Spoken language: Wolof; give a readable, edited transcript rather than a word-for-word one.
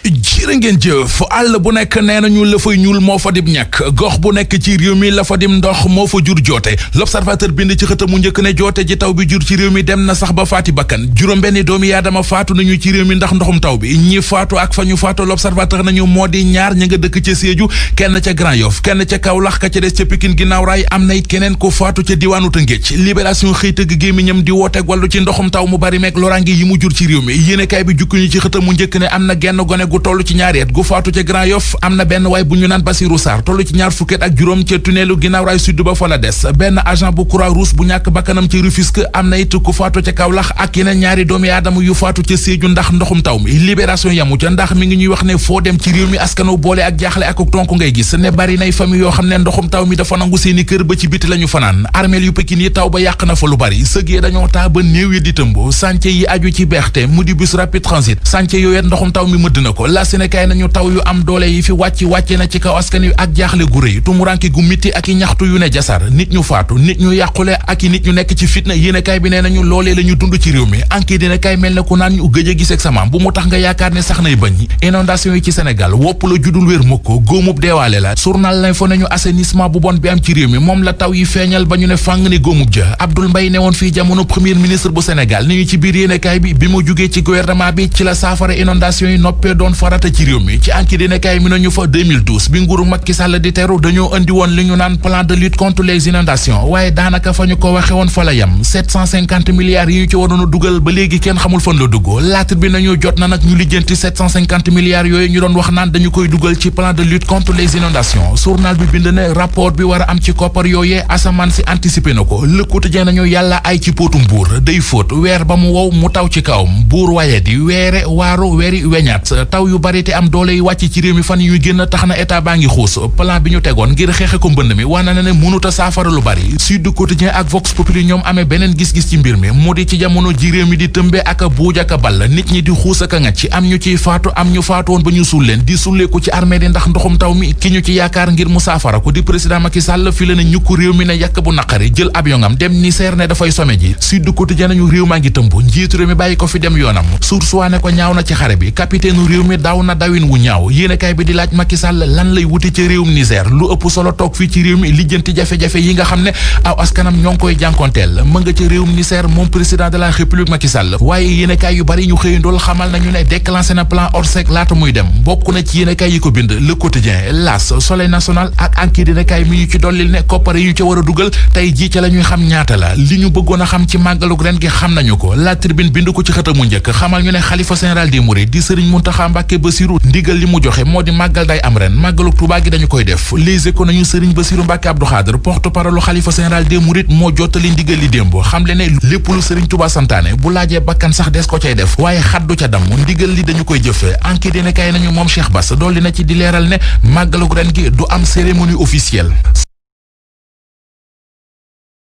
jërë ngeen jëf àll bu nekk nee nañu la fay ñuul moo fa dim ñàkk gox bu nekk ci réew mi la fa dim ndox moo fa jur joote l'observateur bind ci xëtam mu njëkk ne joote ji taw bi jur ci réew mi dem na sax ba faati bakkan juróom-benni doomi aadama faatu nañu ci réew mi ndax ndoxum taw bi ñi faatu ak fa ñu faatu l'observateur nañu moo di ñaar ña nga dëkk ca Sédhiou kenn ca Grand Yoff kenn ca Kaolack ka ca des ca Pikine ginnaaw raay am na it keneen ko faatu ca diwaanu Tëngéej libération xëy tëgg gémmiñam di wooteeg wàllu ci ndoxum taw mu bari meeg loraange yi mu jur ci réew mi yéenekaay bi jukki ñu ci xëtam mu njëkk ne am na genn gone gu toll ci ñaari gu faatu ca Grand Yoff am na benn waay bu ñu naan Basirou Sarr toll ci ñaar fukket ak juróom ca tunnelu ginnaaw raay sud ba fa la des benn agent bu Croix-Rouge bu ñàkk bakkanam ci Rufisque am na it ku faatu ca Kaolack ak yeneen ñaari doomi aadama yu faatu ca Sédhiou ndax ndoxum taw mi libération yamu ca ndax mi ngi ñuy wax ne foo dem ci réew mi askanu boole ak jaaxle ak tonk ngay gis ne bari nay famille yoo xam ne ndoxum taw mi dafa nangu seeni kër ba ci biti la ñu fanaan armeel yu Pikine yi taw ba yàq na fa lu bari sëgee dañoo taa ba néew yi di tëmb chantier yi aju ci beexte mu di bus rapide transit chantier yooyu ndoxum taw mi mëdd na ko la Sénégal nañu taw yu am doole yi fi wàcce na ci kaw askan wi ak jaaxle gu rëy tumuranke gu mitti ak i ñaxtu yu ne jasar nit ñu faatu nit ñu yàqule ak i nit ñu nekk ci fitna yéenekaay bi nee nañu loolee la ñu dund ci réew mi enquête dina kay mel ne ku naan ñu gëj a gis ak samaam bu mu tax nga yaakaar ne sax nay bañ inondation yi ci Sénégal wopp la judul wér mukko góomub deewaale la journal L'Info nañu assainissement bu bon bi am ci réew mi moom la taw yi feeñal ba ñu ne fàng ni góomub ja Abdoul Mbaye ne woon fii jamono premier ministre bu Sénégal ni ñu ci biir yéenekaay bi mu jugee ci gouvernement bi ci la saafara inondation yi noppee doon farata ci réew mi ci enquête dina kay mi nañu fa 2012 bi nguuru Macky Sall di teru dañoo andi woon li ñu naan plan de lutte contre les inondations waaye daanaka fa ñu ko waxe woon fa la yam 750 milliards yi ñu ci waroon a dugal ba léegi kenn xamul fan la dugg laata bi nañu jot na nag ñu lijjanti 750 milliards yooyu ñu doon wax naan dañu koy dugal ci plan de lutte contre les inondations journal bi bind ne rapport bi war a am ci koppar yooyee asamaan si anticipé na ko Le Quotidien nañu yàlla ay ci póotum buur day fóot weer ba mu wow mu taw ci kawam buur waaye di weere waaru weeri weñaat taw yu bari te am doole yi wàcc ci réew mi fan yu génn tax na état baa ngi xuus plan bi ñu tegoon ngir xeexe ko mbënd mi wane na ne mënuta saafara lu bari Sud Quotidien ak Vox Populi ñoom amee beneen gis-gis ci mbir mi mu di ci jamono ji réew mi di tëmbe ak buuj ak ball nit ñi di xuus ak a ngacc am ñu ciy faatu am ñu faatu woon ba ñu suul leen di sulleeku ci armée di ndax ndoxum taw mi ki ñu ci yaakaar ngir mu saafara ko di président Macky Sall fi la ne ñukku réew mi ne yàkk bu naqari jël avion am dem Niger ne dafay some ji Sud Quotidien nañu réew maa ngi tëmb njiitu réew mi bàyyi ko fi dem yoonam source waa ne ko ñaaw na ci xare bi capitaine réew mi daw na dawin wu ñaaw yéenekaay bi di laaj Macky Sall lan lay wuti ci réewum Niger lu ëpp solo toog fii ci réew mi lijjanti jafe-jafe yi nga xam ne aw askanam ñoo ngi koy jànkonteel mën nga ci réewum Niger moom président de la République Macky Sall waaye yéenekaay yu bari ñu xëyandool xamal nañu ne déclenché na plan Orsec laata muy dem bokk na ci yéenekaay yi ko bind Le Quotidien L'As Soleil National ak Enquête yéenekaay mi ñu ci dollil ne koppare yu ca war a dugal tey jii ca la ñuy xam ñaata la li ñu bëggoon a xam ci màggalug ren gi xam nañu ko La Tribune bind ko ci xëtam mu njëkk xamal ñu ne xalifa général des Mourides di Serigne Mountakha Mbacké Bassirou ndigal li mu joxe moo di màggal day am ren màggalug Touba gi dañu koy def Les Échos nañu Serigne Bassirou Mbacké Abdou Khadre porte-parole xalifa général des Mourides moo jottali ndigal li démb xam le ne lépp lu Serigne Touba santaane bu laajee bakkan sax des ko cay def waaye xaddu ca damm ndigal li dañu koy jëfe enquête dina kay nañu moom Cheikh Bass dolli na ci di leeral ne màggalug ren gi du am cérémonie officielle